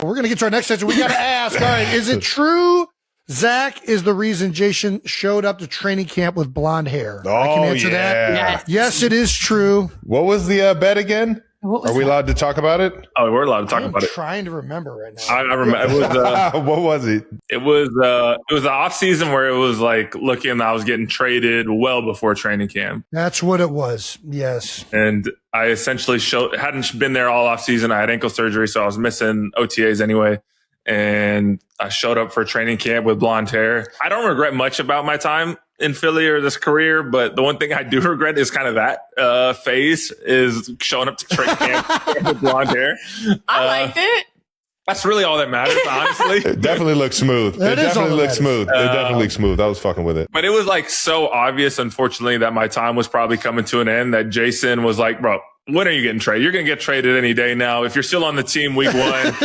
We're going to get to our next section. We got to ask, all right, is it true Zach is the reason Jason showed up to training camp with blonde hair? I can answer that. Yes, it is true. What was the bet again? Are we allowed to talk about it? Oh, we're allowed to talk about it. I'm trying to remember right now. I remember. It was, what was it? It was the off season where it was like looking, I was getting traded well before training camp. That's what it was. Yes. And I essentially hadn't been there all off season. I had ankle surgery, so I was missing OTAs anyway. And I showed up for training camp with blonde hair. I don't regret much about my time in Philly or this career, but the one thing I do regret is kind of that phase is showing up to training camp with blonde hair. I liked it. That's really all that matters, honestly. It definitely looks smooth. It definitely looks smooth. I was fucking with it. But it was like so obvious, unfortunately, that my time was probably coming to an end, that Jason was like, bro, when are you getting traded? You're going to get traded any day now. If you're still on the team week 1,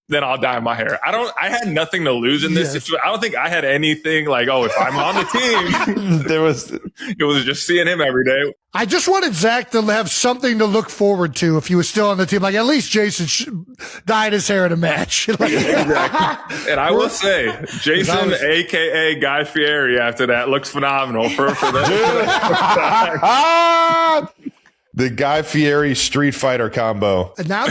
then I'll dye my hair. I had nothing to lose in this situation. I don't think I had anything like, oh, if I'm on the team, it was just seeing him every day. I just wanted Zach to have something to look forward to if he was still on the team. Like, at least Jason dyed his hair in a match. Like, exactly. And I will say, Jason, a.k.a. Guy Fieri, after that, looks phenomenal for that. The Guy Fieri Street Fighter combo. And now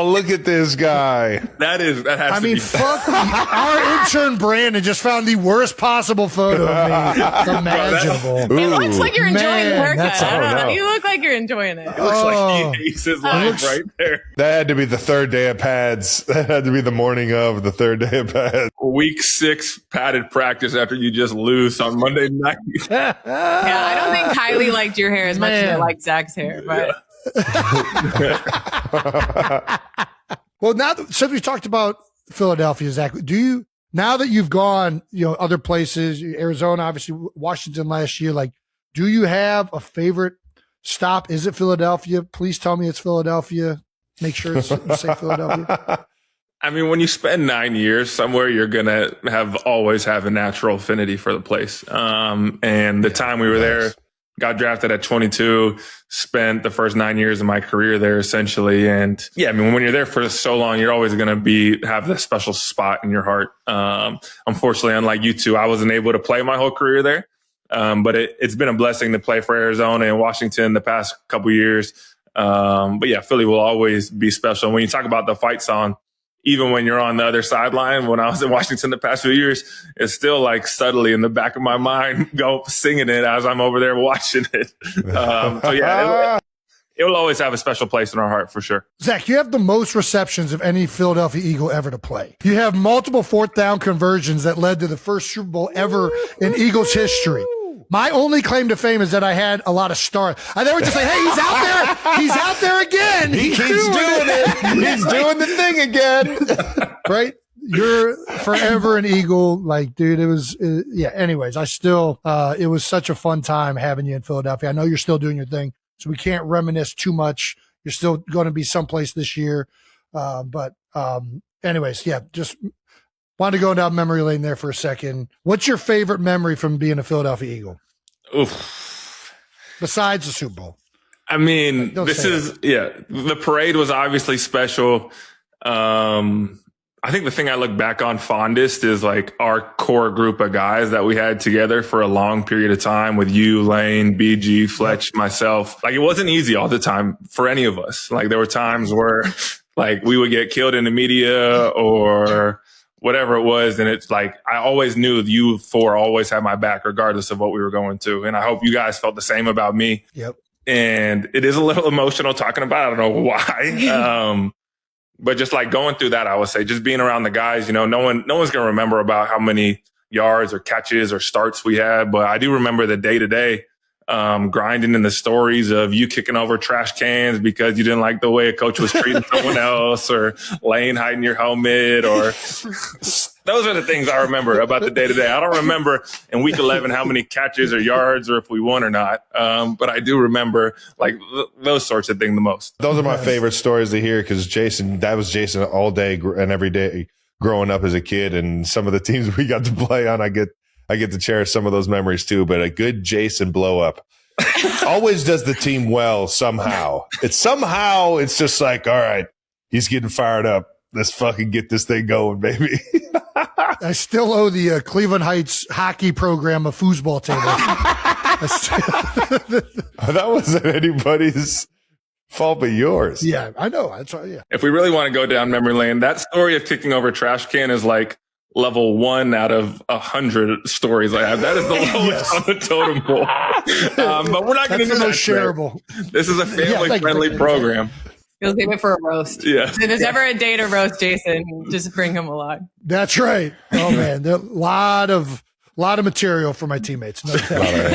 look at this guy. That has to be. Fuck our intern Brandon just found the worst possible photo of me imaginable. It looks like you're enjoying the haircut. I don't know. You look like you're enjoying it. It looks like he hates his life right there. That had to be the third day of pads. That had to be the morning of the third day of pads. Week 6 padded practice after you just lose on Monday night. Yeah, I don't think Kylie liked your hair as much as I liked Zach's hair. But well, now since we talked about Philadelphia, Zach, now that you've gone, other places, Arizona, obviously Washington last year, like, do you have a favorite stop? Is it Philadelphia? Please tell me it's Philadelphia. Make sure you say Philadelphia. I mean, when you spend 9 years somewhere, you're going to always have a natural affinity for the place. And the time we were there, got drafted at 22, spent the first 9 years of my career there essentially. And yeah, I mean, when you're there for so long, you're always going to have this special spot in your heart. Unfortunately, unlike you two, I wasn't able to play my whole career there. But it's been a blessing to play for Arizona and Washington the past couple years. But yeah, Philly will always be special. When you talk about the fight song, even when you're on the other sideline, when I was in Washington the past few years, it's still like subtly in the back of my mind, go singing it as I'm over there watching it. So yeah, it will always have a special place in our heart for sure. Zach, you have the most receptions of any Philadelphia Eagle ever to play. You have multiple 4th down conversions that led to the first Super Bowl ever in Eagles history. My only claim to fame is that I had a lot of stars. They were just like, hey, he's out there. He's out there again. He keeps doing it. He's doing the thing again. Right? You're forever an Eagle. Like, dude, it was, anyways, it was such a fun time having you in Philadelphia. I know you're still doing your thing, so we can't reminisce too much. You're still going to be someplace this year. Anyways, yeah, just wanted to go down memory lane there for a second. What's your favorite memory from being a Philadelphia Eagle? Oof. Besides the Super Bowl. I mean, the parade was obviously special. I think the thing I look back on fondest is like our core group of guys that we had together for a long period of time with you, Lane, BG, Fletch, myself. Like, it wasn't easy all the time for any of us. Like, there were times where like we would get killed in the media or whatever it was. And it's like, I always knew you 4 always had my back regardless of what we were going to. And I hope you guys felt the same about me. Yep. And it is a little emotional talking about it. I don't know why. But just like going through that, I would say just being around the guys, no one's going to remember about how many yards or catches or starts we had. But I do remember the day to day grinding in the stories of you kicking over trash cans because you didn't like the way a coach was treating someone else, or Lane hiding your helmet, or those are the things I remember about the day to day. I don't remember in week 11 how many catches or yards or if we won or not. But I do remember like those sorts of things the most. Those are my favorite stories to hear because that was Jason all day and every day growing up as a kid, and some of the teams we got to play on, I get to cherish some of those memories too. But a good Jason blow up always does the team well somehow. It's just like, all right, he's getting fired up. let's fucking get this thing going, baby. I still owe the Cleveland Heights hockey program a foosball table. That wasn't anybody's fault but yours. Yeah, I know. That's right. Yeah. If we really want to go down memory lane, that story of kicking over a trash can is like level 1 out of 100 stories I have. That is the lowest on the totem pole. But we're not going to do the that most today. shareable. This is a family-friendly program. You'll save it for a roast. Yeah. If there's ever a day to roast Jason, just bring him along. That's right. Oh man, a lot of material for my teammates. No doubt.